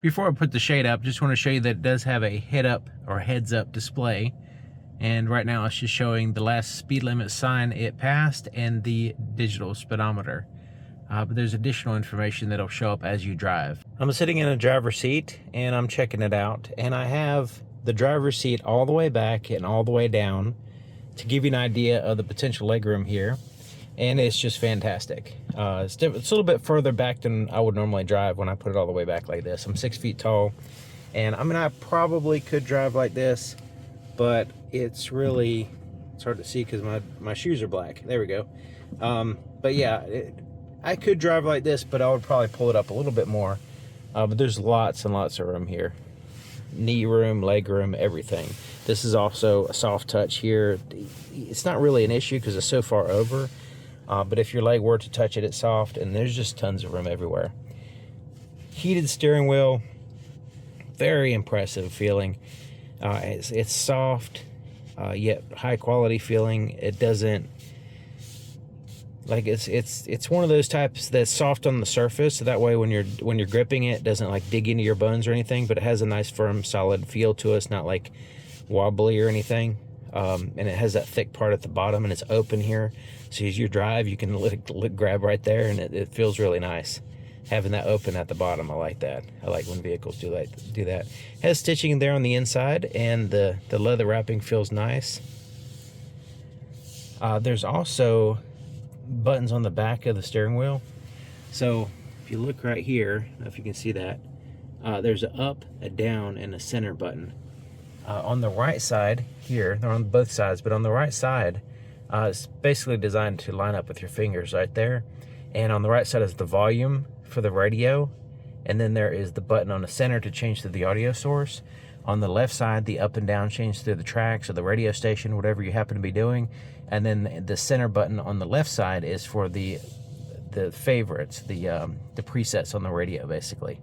Before I put the shade up, just want to show you that it does have a head-up or heads-up display. And right now it's just showing the last speed limit sign it passed and the digital speedometer. But there's additional information that'll show up as you drive. I'm sitting in a driver's seat and I'm checking it out. And I have the driver's seat all the way back and all the way down to give you an idea of the potential legroom here. And it's just fantastic. It's a little bit further back than I would normally drive when I put it all the way back like this. I'm 6 feet tall, and I mean, I probably could drive like this, but it's hard to see because my shoes are black. There we go. But yeah, I could drive like this, but I would probably pull it up a little bit more. But there's lots and lots of room here. Knee room, leg room, everything. This is also a soft touch here. It's not really an issue because it's so far over. But if your leg were to touch it, it's soft, and there's just tons of room everywhere. Heated steering wheel, very impressive feeling. It's soft, yet high quality feeling. It doesn't, like, it's one of those types that's soft on the surface, so that way when you're gripping it doesn't like dig into your bones or anything, but it has a nice firm solid feel to it. It's not like wobbly or anything. And it has that thick part at the bottom, and it's open here, so as you drive you can grab right there, and it feels really nice having that open at the bottom. I like that. I like when vehicles do that. It has stitching there on the inside, and the leather wrapping feels nice. There's also buttons on the back of the steering wheel. So if you look right here, I don't know if you can see that, there's an up, a down, and a center button. On the right side here, they're on both sides, but on the right side, it's basically designed to line up with your fingers right there. And on the right side is the volume for the radio, and then there is the button on the center to change to the audio source. On the left side, the up and down change through the tracks or the radio station, whatever you happen to be doing. And then the center button on the left side is for the favorites, the presets on the radio, basically.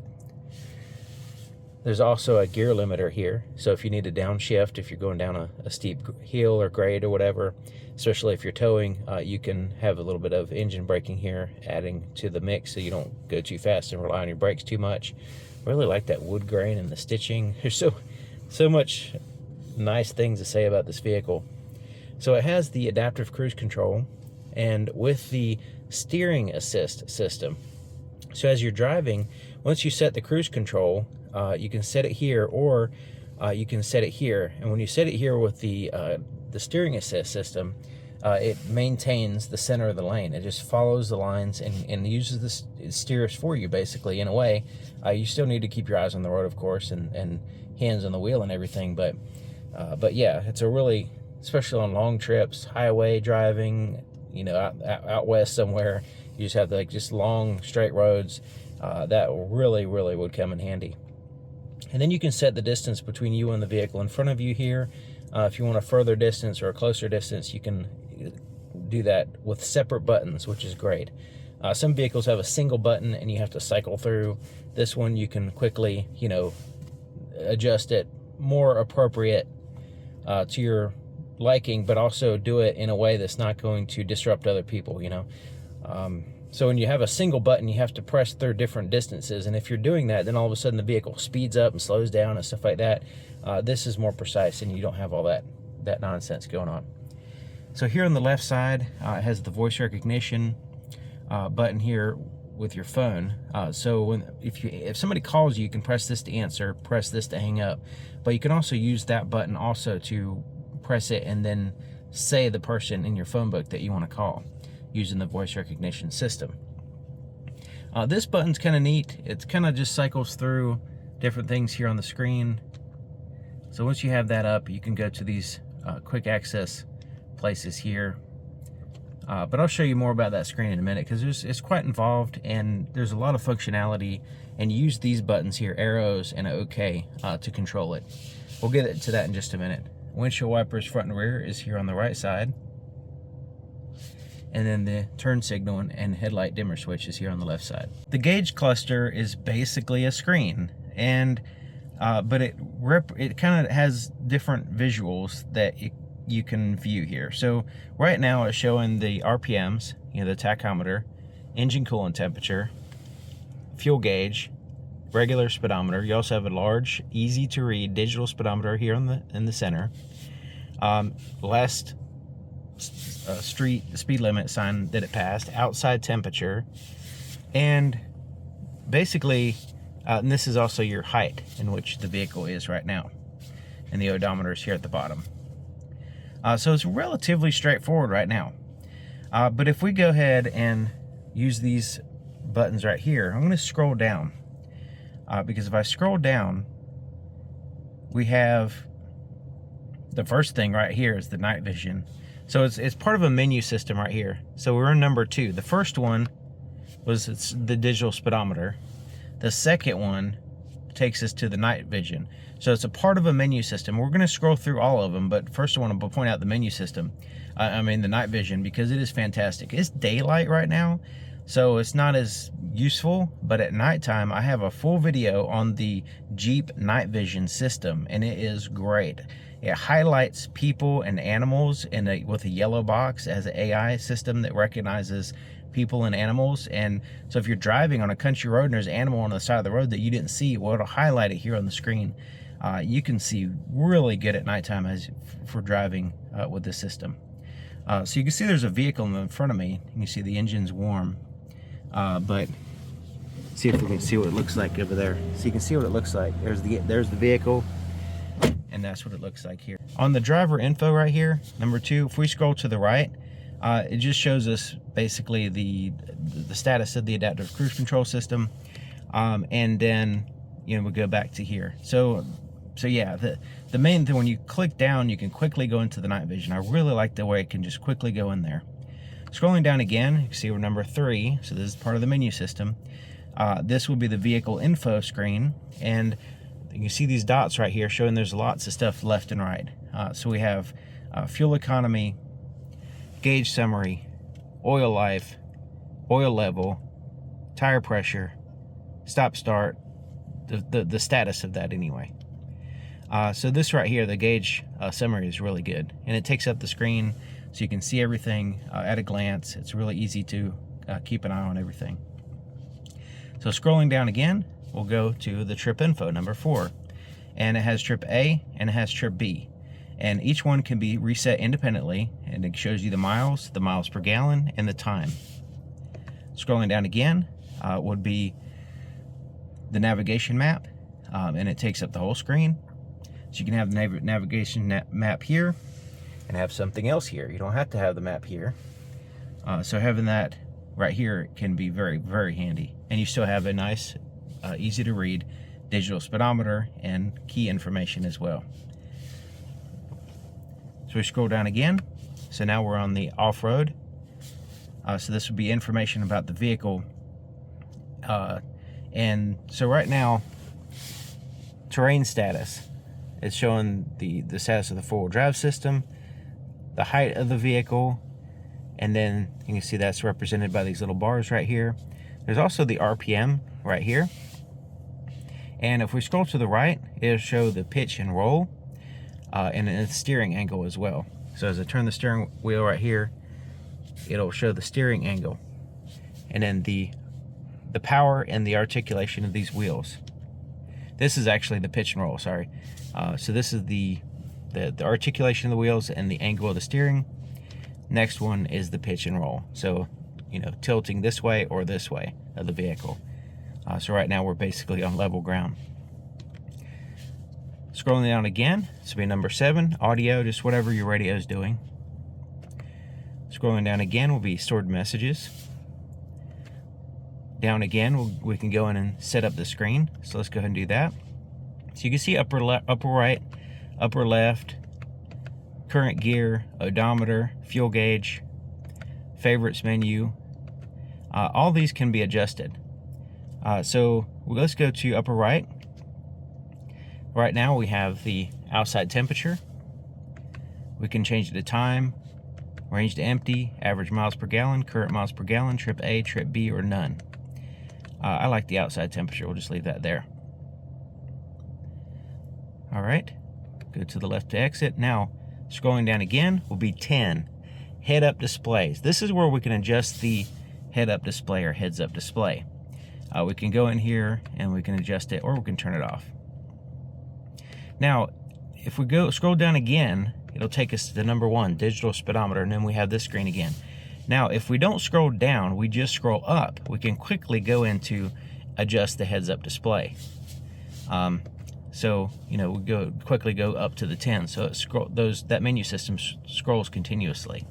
There's also a gear limiter here, so if you need to downshift, if you're going down a steep hill or grade or whatever, especially if you're towing, you can have a little bit of engine braking here, adding to the mix so you don't go too fast and rely on your brakes too much. I really like that wood grain and the stitching. There's so much nice things to say about this vehicle. So it has the adaptive cruise control, and with the steering assist system. So as you're driving, once you set the cruise control, you can set it here, or you can set it here. And when you set it here with the steering assist system, it maintains the center of the lane. It just follows the lines and uses this, it steers for you, basically, in a way. You still need to keep your eyes on the road, of course, and hands on the wheel and everything. But yeah, it's a really, especially on long trips, highway driving, you know, out west somewhere, you just have like just long straight roads. That really would come in handy. And then you can set the distance between you and the vehicle in front of you here. If you want a further distance or a closer distance, you can do that with separate buttons, which is great. Some vehicles have a single button and you have to cycle through. This one you can quickly, you know, adjust it more appropriate to your liking, but also do it in a way that's not going to disrupt other people, you know. So when you have a single button, you have to press through different distances, and if you're doing that, then all of a sudden the vehicle speeds up and slows down and stuff like that. This is more precise, and you don't have all that nonsense going on. So here on the left side, it has the voice recognition button here with your phone. So if somebody calls you, you can press this to answer, press this to hang up, but you can also use that button also to press it and then say the person in your phone book that you want to call, using the voice recognition system. This button's kind of neat. It's kind of just cycles through different things here on the screen. So once you have that up, you can go to these quick access places here. But I'll show you more about that screen in a minute, because it's quite involved and there's a lot of functionality, and you use these buttons here, arrows and OK, to control it. We'll get to that in just a minute. Windshield wipers front and rear is here on the right side. And then the turn signal and headlight dimmer switch is here on the left side. The gauge cluster is basically a screen, and but it kind of has different visuals that you can view here. So right now it's showing the RPMs, you know, the tachometer, engine coolant temperature, fuel gauge, regular speedometer. You also have a large, easy to read digital speedometer here in the center. Last street speed limit sign that it passed, outside temperature, and basically, and this is also your height in which the vehicle is right now, and the odometer is here at the bottom. So it's relatively straightforward right now. But if we go ahead and use these buttons right here, I'm going to scroll down, because if I scroll down, we have the first thing right here is the night vision. So it's part of a menu system right here. So we're in number 2. The first one was the digital speedometer. The second one takes us to the night vision. So it's a part of a menu system. We're going to scroll through all of them, but first I want to point out the menu system. I mean the night vision, because it is fantastic. It's daylight right now, so it's not as useful, but at nighttime I have a full video on the Jeep night vision system, and it is great. It highlights people and animals with a yellow box as an AI system that recognizes people and animals. And so if you're driving on a country road and there's an animal on the side of the road that you didn't see, well, it'll highlight it here on the screen. You can see really good at nighttime for driving with this system. So you can see there's a vehicle in front of me. You can see the engine's warm, but see if we can see what it looks like over there. So you can see what it looks like. There's the vehicle, and that's what it looks like here. On the driver info right here, number 2, if we scroll to the right, it just shows us basically the status of the adaptive cruise control system, and then we go back to here. So yeah, the main thing, when you click down, you can quickly go into the night vision. I really like the way it can just quickly go in there. Scrolling down again, you can see we're number 3, so this is part of the menu system. This will be the vehicle info screen, and you can see these dots right here showing there's lots of stuff left and right. So we have fuel economy, gauge summary, oil life, oil level, tire pressure, stop start, the status of that anyway. So this right here, the gauge summary, is really good, and it takes up the screen so you can see everything at a glance. It's really easy to keep an eye on everything. So scrolling down again, we'll go to the trip info, number 4, and it has trip A and it has trip B, and each one can be reset independently, and it shows you the miles per gallon, and the time. Scrolling down again would be the navigation map, and it takes up the whole screen. So you can have the navigation map here and have something else here. You don't have to have the map here. So having that right here can be very, very handy. And you still have a nice, easy to read digital speedometer and key information as well. So we scroll down again. So now we're on the off-road. So this would be information about the vehicle. And so right now, terrain status. It's showing the status of the four-wheel drive system, the height of the vehicle, and then you can see that's represented by these little bars right here. There's also the RPM right here. And if we scroll to the right, it'll show the pitch and roll, and the steering angle as well. So as I turn the steering wheel right here, it'll show the steering angle, and then the power and the articulation of these wheels. This is actually the pitch and roll, sorry. So this is the articulation of the wheels and the angle of the steering. Next one is the pitch and roll. So, tilting this way or this way of the vehicle. So right now we're basically on level ground. Scrolling down again, this will be number 7, audio, just whatever your radio is doing. Scrolling down again will be stored messages. Down again, we can go in and set up the screen. So let's go ahead and do that. So you can see upper right, upper left, current gear, odometer, fuel gauge, favorites menu. All these can be adjusted. So let's go to upper right. Right now we have the outside temperature. We can change it to time, range to empty, average miles per gallon, current miles per gallon, trip A, trip B, or none. I like the outside temperature. We'll just leave that there. All right, go to the left to exit. Now, scrolling down again will be 10, head-up displays. This is where we can adjust the head-up display or heads-up display. we can go in here and we can adjust it, or we can turn it off. Now, if we scroll down again, it'll take us to the number 1, digital speedometer, and then we have this screen again. Now, if we don't scroll down, we just scroll up, we can quickly go into adjust the heads-up display. So, you know, we quickly go up to the 10, so that menu system scrolls continuously.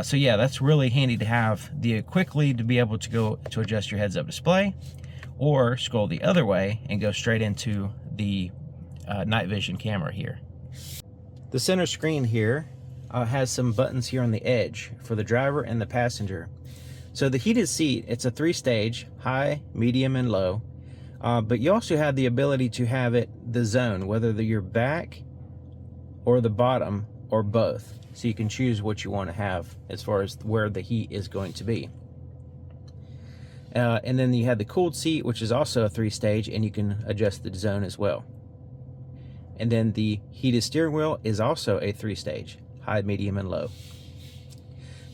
So yeah, that's really handy to have quickly to be able to go to adjust your heads-up display, or scroll the other way and go straight into the night vision camera here. The center screen here has some buttons here on the edge for the driver and the passenger. So the heated seat, it's a 3-stage, high, medium, and low. But you also have the ability to have the zone, whether you're back or the bottom or both. So you can choose what you want to have as far as where the heat is going to be. And then you have the cooled seat, which is also a 3-stage, and you can adjust the zone as well. And then the heated steering wheel is also a 3-stage, high, medium, and low.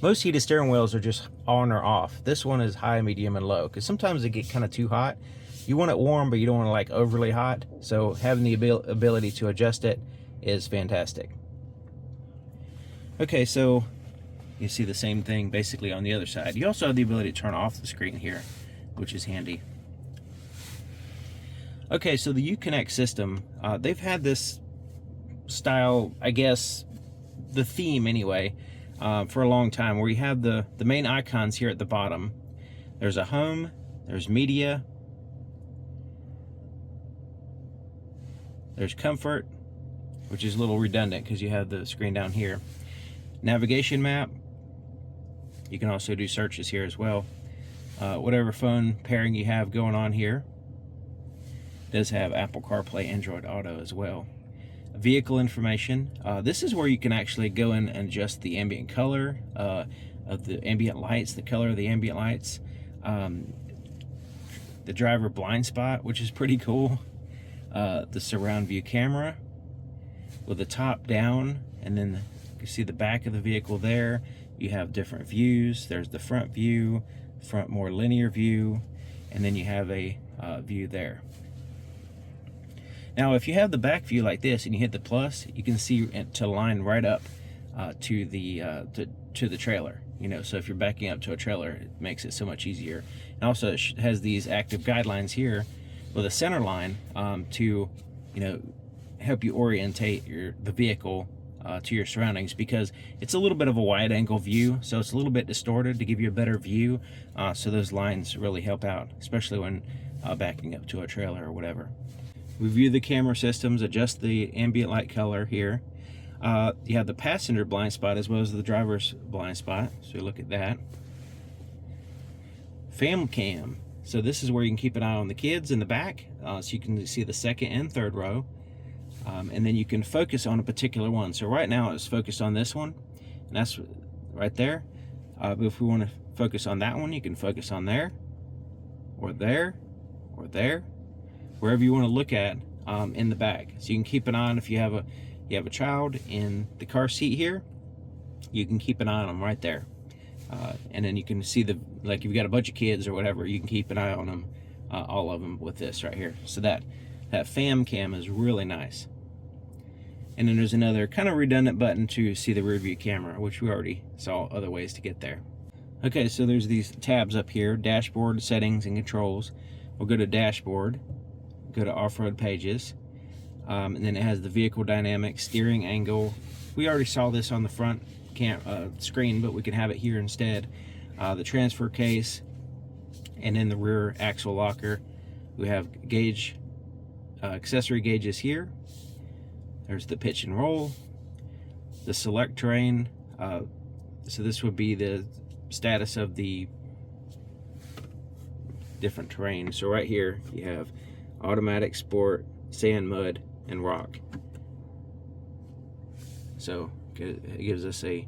Most heated steering wheels are just on or off. This one is high, medium, and low, because sometimes they get kind of too hot. You want it warm, but you don't want it like overly hot. So having the ability to adjust it is fantastic. Okay, so you see the same thing basically on the other side. You also have the ability to turn off the screen here, which is handy. Okay, so the Uconnect system, they've had this style, I guess, the theme anyway, for a long time, where you have the main icons here at the bottom. There's a home, there's media, there's comfort, which is a little redundant because you have the screen down here. Navigation map, you can also do searches here as well. Whatever phone pairing you have going on here. It does have Apple CarPlay, Android Auto as well. Vehicle information, this is where you can actually go in and adjust the ambient color of the ambient lights, the color of the ambient lights, the driver blind spot, which is pretty cool, the surround view camera with the top down, and then you see the back of the vehicle there. You have different views. There's the front view, front more linear view, and then you have a view there. Now, if you have the back view like this and you hit the plus, you can see it to line right up to the trailer. You know, so if you're backing up to a trailer, it makes it so much easier. And also, it has these active guidelines here with a center line to, you know, help you orientate the vehicle to your surroundings, because it's a little bit of a wide angle view, so it's a little bit distorted to give you a better view. So those lines really help out, especially when backing up to a trailer or whatever. We view the camera systems, adjust the ambient light color here. You have the passenger blind spot as well as the driver's blind spot, so you look at that. Fam cam, so this is where you can keep an eye on the kids in the back, so you can see the second and third row. And then you can focus on a particular one. So right now it's focused on this one, and that's right there. But if we want to focus on that one, you can focus on there, or there, or there, wherever you want to look at in the back. So you can keep an eye on if you have a child in the car seat here, you can keep an eye on them right there. And then you can see like if you've got a bunch of kids or whatever, you can keep an eye on them, all of them with this right here. So that fam cam is really nice. And then there's another kind of redundant button to see the rear view camera, which we already saw other ways to get there. Okay, so there's these tabs up here, dashboard, settings, and controls. We'll go to dashboard, go to off-road pages, and then it has the vehicle dynamics, steering angle. We already saw this on the front screen, but we can have it here instead. The transfer case, and then the rear axle locker. We have gauge, accessory gauges here. There's the pitch and roll, the select terrain. So this would be the status of the different terrain. So right here you have automatic, sport, sand, mud, and rock. So it gives us a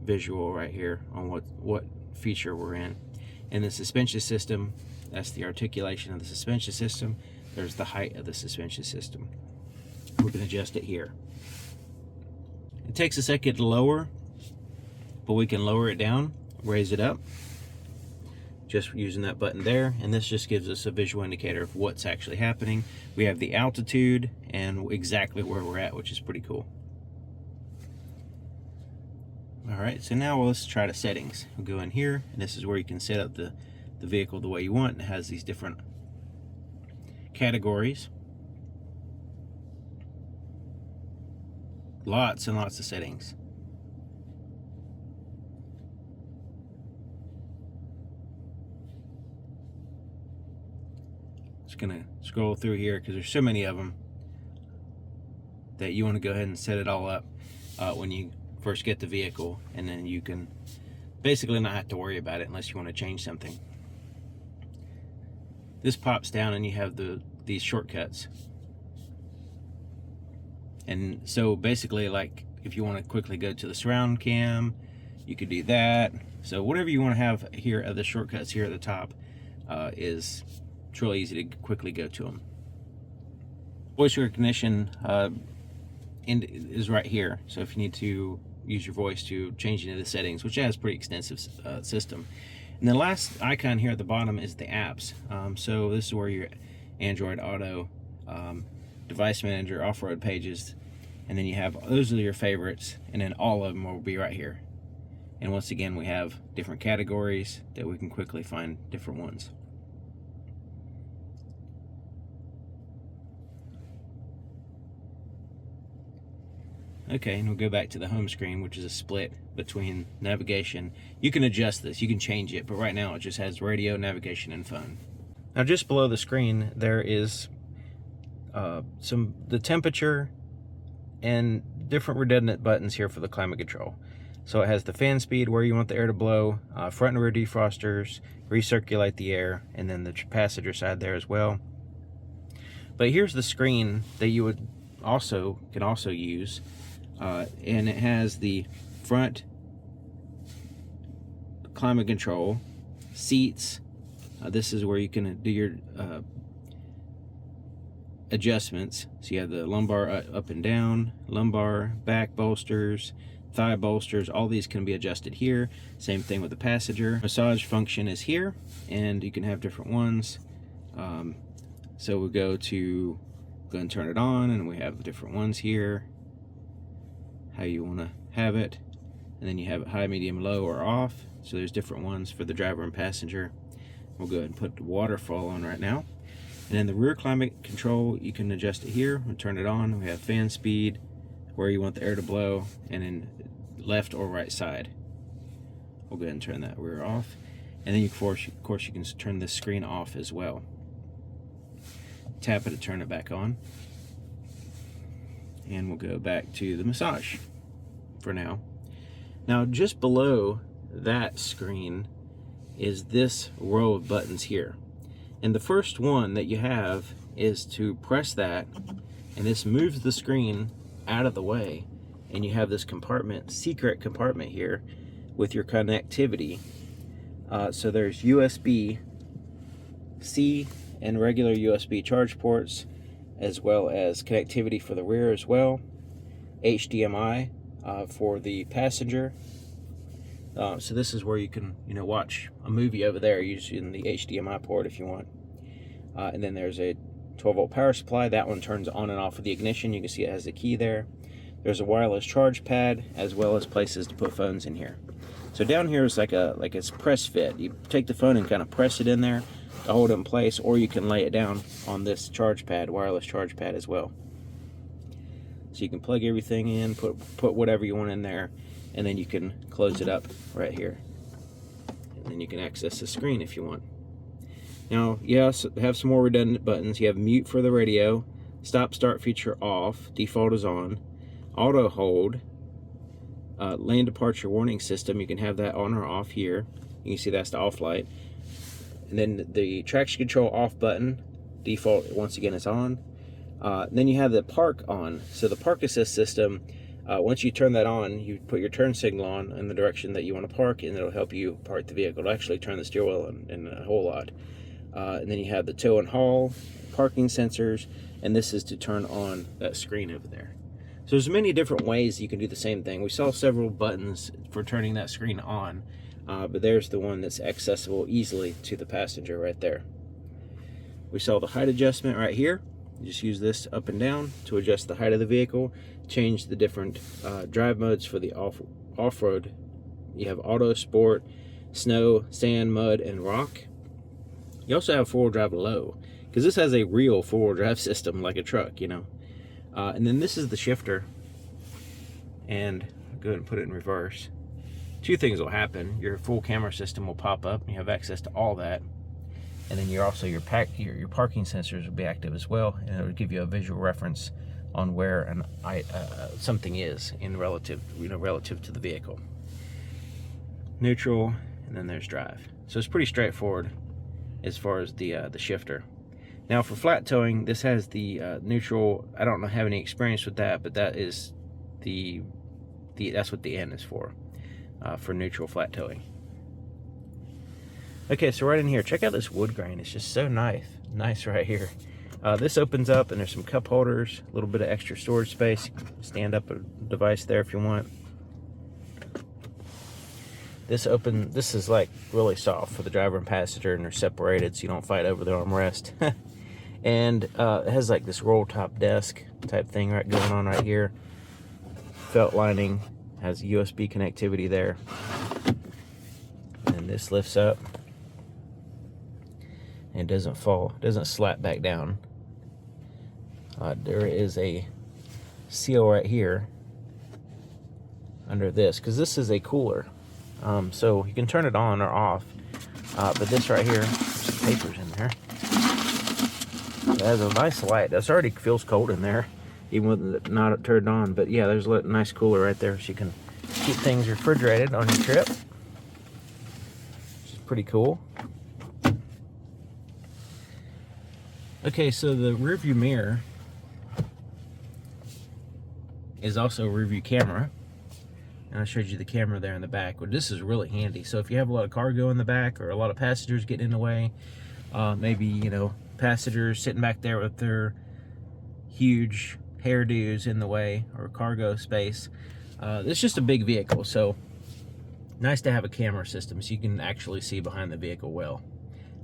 visual right here on what feature we're in. And the suspension system, that's the articulation of the suspension system. There's the height of the suspension system. We can adjust it here. It takes a second to lower, but we can lower it down, raise it up, just using that button there, and this just gives us a visual indicator of what's actually happening. We have the altitude and exactly where we're at, which is pretty cool. All right, so now let's try the settings. We'll go in here, and this is where you can set up the vehicle the way you want. It has these different categories. Lots and lots of settings. Just gonna scroll through here because there's so many of them that you want to go ahead and set it all up when you first get the vehicle, and then you can basically not have to worry about it unless you want to change something. This pops down and you have these shortcuts. And so basically, like if you want to quickly go to the surround cam, you could do that. So whatever you want to have here of the shortcuts here at the top it's really easy to quickly go to them. Voice recognition is right here. So if you need to use your voice to change into the settings, which has a pretty extensive system. And the last icon here at the bottom is the apps. So this is where your Android Auto, Device Manager, Off-Road Pages, and then you have, those are your favorites, and then all of them will be right here. And once again, we have different categories that we can quickly find different ones. Okay, and we'll go back to the home screen, which is a split between navigation. You can adjust this, you can change it, but right now it just has radio, navigation, and phone. Now just below the screen, there is the temperature and different redundant buttons here for the climate control. So it has the fan speed, where you want the air to blow, front and rear defrosters, recirculate the air, and then the passenger side there as well. But here's the screen that you can also use. And it has the front climate control, seats. This is where you can do your adjustments. So you have the lumbar up and down, lumbar, back bolsters, thigh bolsters. All these can be adjusted here. Same thing with the passenger. Massage function is here, and you can have different ones. So we go and turn it on, and we have different ones here, how you want to have it, and then you have it high, medium, low, or off. So there's different ones for the driver and passenger. We'll go ahead and put the waterfall on right now. And then the rear climate control, you can adjust it here and turn it on. We have fan speed, where you want the air to blow, and then left or right side. We'll go ahead and turn that rear off. And then of course you can turn this screen off as well. Tap it to turn it back on. And we'll go back to the massage for now. Now just below that screen is this row of buttons here. And the first one that you have is to press that, and this moves the screen out of the way, and you have this compartment, secret compartment here with your connectivity. So there's USB-C and regular USB charge ports, as well as connectivity for the rear as well, HDMI for the passenger. So this is where you can watch a movie over there using the HDMI port if you want. And then there's a 12-volt power supply. That one turns on and off with the ignition. You can see it has a key there. There's a wireless charge pad, as well as places to put phones in here. So down here is like it's press fit. You take the phone and kind of press it in there to hold it in place, or you can lay it down on this charge pad, wireless charge pad as well. So you can plug everything in, put whatever you want in there, and then you can close it up right here. And then you can access the screen if you want. Now, yes, have some more redundant buttons. You have mute for the radio, stop start feature off, default is on, auto hold, lane departure warning system, you can have that on or off here. You can see that's the off light. And then the traction control off button, default once again is on. Then you have the park on. So the park assist system, once you turn that on, you put your turn signal on in the direction that you want to park, and it'll help you park the vehicle. It'll actually turn the steering wheel in a whole lot. And then you have the tow and haul, parking sensors, and this is to turn on that screen over there. So there's many different ways you can do the same thing. We saw several buttons for turning that screen on. but there's the one that's accessible easily to the passenger right there. We saw the height adjustment right here. You just use this up and down to adjust the height of the vehicle, change the different drive modes for the off-road. You have auto, sport, snow, sand, mud, and rock. You also have four-wheel drive low, because this has a real four-wheel drive system like a truck, you know. And then this is the shifter, and I'll go ahead and put it in reverse. Two things will happen. Your full camera system will pop up, and you have access to all that. And then your parking sensors will be active as well, and it will give you a visual reference on where something is in relative to the vehicle. Neutral, and then there's drive. So it's pretty straightforward as far as the shifter. Now for flat towing, this has the neutral. I don't have any experience with that, but that is that's what the N is for neutral flat towing. Okay, so right in here, check out this wood grain. It's just so nice right here. This opens up, and there's some cup holders, a little bit of extra storage space. Stand up a device there if you want. This is like really soft for the driver and passenger, and they're separated so you don't fight over the armrest. And it has like this roll top desk type thing going on right here. Felt lining, has USB connectivity there. And this lifts up. And it doesn't fall, doesn't slap back down. There is a seal right here under this, because this is a cooler. So you can turn it on or off. But this right here, there's some papers in there. It has a nice light. This already feels cold in there, even with it not turned on. But yeah, there's a nice cooler right there, so you can keep things refrigerated on your trip, which is pretty cool. Okay, so the rear view mirror is also a rear view camera. And I showed you the camera there in the back. Well, this is really handy. So if you have a lot of cargo in the back, or a lot of passengers getting in the way, maybe, passengers sitting back there with their huge hairdos in the way, or cargo space. It's just a big vehicle, so nice to have a camera system so you can actually see behind the vehicle well.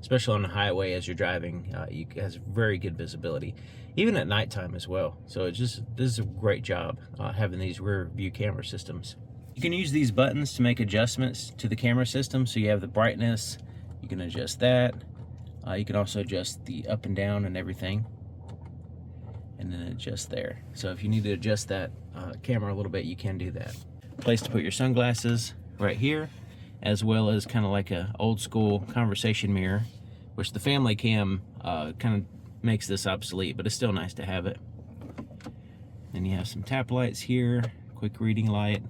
Especially on the highway as you're driving, it has very good visibility, even at nighttime as well. So this is a great job having these rear view camera systems. You can use these buttons to make adjustments to the camera system. So you have the brightness, you can adjust that. You can also adjust the up and down and everything, and then adjust there. So if you need to adjust that camera a little bit, you can do that. Place to put your sunglasses right here, as well as kind of like a old school conversation mirror, which the family cam kind of makes this obsolete, but it's still nice to have it. Then you have some tap lights here, quick reading light,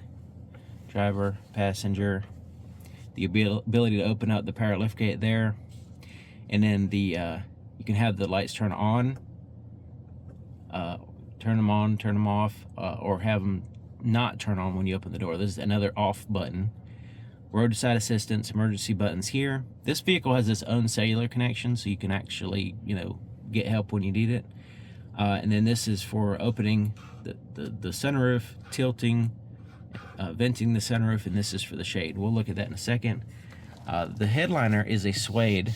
driver, passenger, the ability to open up the power liftgate there, and then you can have the lights turn on, turn them on, turn them off, or have them not turn on when you open the door. This is another off button. Roadside assistance, emergency buttons here. This vehicle has its own cellular connection, so you can actually, get help when you need it. And then this is for opening the sunroof, tilting, venting the sunroof, and this is for the shade. We'll look at that in a second. The headliner is a suede,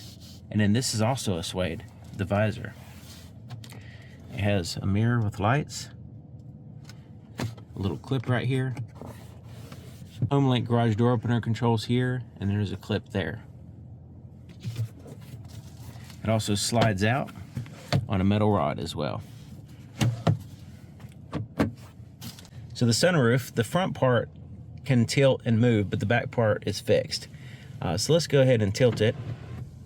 and then this is also a suede, the visor. It has a mirror with lights, a little clip right here. HomeLink garage door opener controls here, and there's a clip there. It also slides out on a metal rod as well. So the sunroof, the front part can tilt and move, but the back part is fixed. So let's go ahead and tilt it.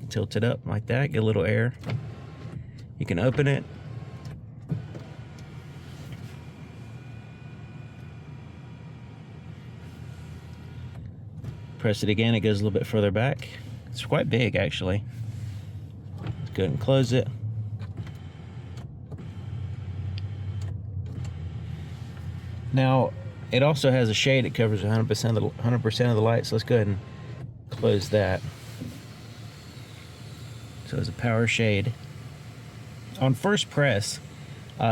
Tilt it up like that, get a little air. You can open it. Press it again, it goes a little bit further back. It's quite big, actually. Let's go ahead and close it. Now, it also has a shade that covers 100% of the lights. So let's go ahead and close that. So it's a power shade. On first press,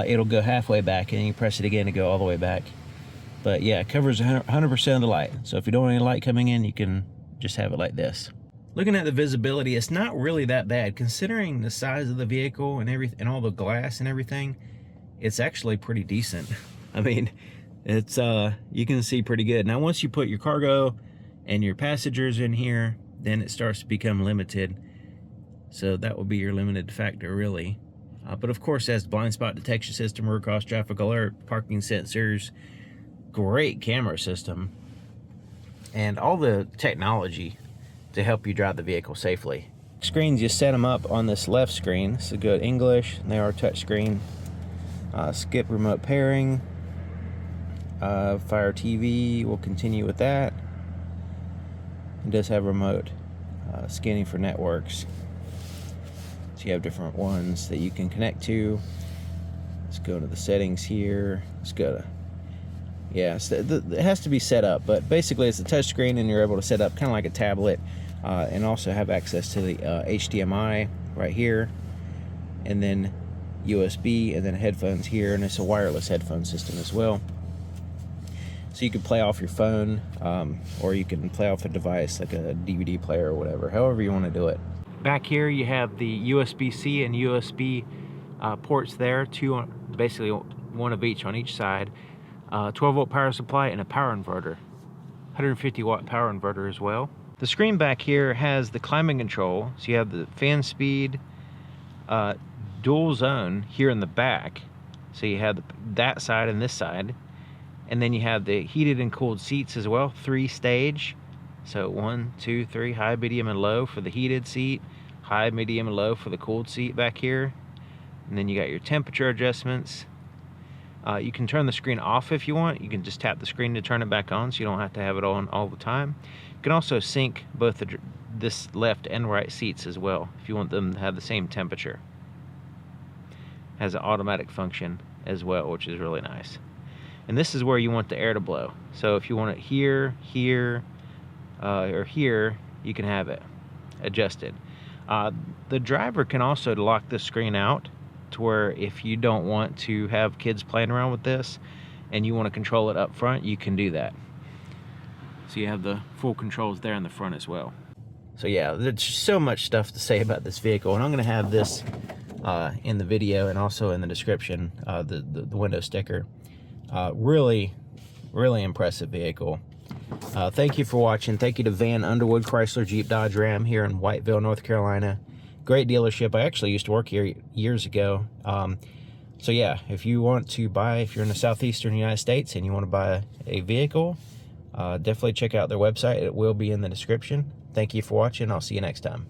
it'll go halfway back, and you press it again to go all the way back. But yeah, it covers 100% of the light. So if you don't want any light coming in, you can just have it like this. Looking at the visibility, it's not really that bad considering the size of the vehicle and everything, and all the glass and everything. It's actually pretty decent. I mean, it's you can see pretty good. Now once you put your cargo and your passengers in here, then it starts to become limited. So that will be your limited factor, really. But of course, it has blind spot detection system, rear cross traffic alert, parking sensors, great camera system, and all the technology to help you drive the vehicle safely. Screens, you set them up on this left screen. This is good English, and they are touch screen. Skip remote pairing. Fire TV, we'll continue with that. It does have remote scanning for networks. So you have different ones that you can connect to. Let's go to the settings here. Let's go to, yeah, it has to be set up, but basically it's a touch screen and you're able to set up kind of like a tablet, and also have access to the HDMI right here, and then USB, and then headphones here, and it's a wireless headphone system as well. So you can play off your phone, or you can play off a device like a DVD player or whatever, however you want to do it. Back here you have the USB-C and USB ports there, two, basically one of each on each side. 12-volt power supply and a power inverter. 150-watt power inverter as well. The screen back here has the climate control, so you have the fan speed, dual zone here in the back. So you have that side and this side. And then you have the heated and cooled seats as well, 3-stage. So 1, 2, 3, high, medium, and low for the heated seat, high, medium, and low for the cooled seat back here. And then you got your temperature adjustments. You can turn the screen off if you want. You can just tap the screen to turn it back on, so you don't have to have it on all the time. You can also sync both this left and right seats as well, if you want them to have the same temperature. Has an automatic function as well, which is really nice. And this is where you want the air to blow. So if you want it here, here, or here, you can have it adjusted. The driver can also lock this screen out to where if you don't want to have kids playing around with this and you want to control it up front, you can do that. So you have the full controls there in the front as well. So yeah, there's so much stuff to say about this vehicle, and I'm going to have this in the video and also in the description, the window sticker. Really impressive vehicle. Thank you for watching. Thank you to Van Underwood Chrysler Jeep Dodge Ram here in Whiteville, North Carolina. Great dealership. I actually used to work here years ago. So yeah, if you want to buy, if you're in the southeastern United States and you want to buy a vehicle, definitely check out their website. It will be in the description. Thank you for watching. I'll see you next time.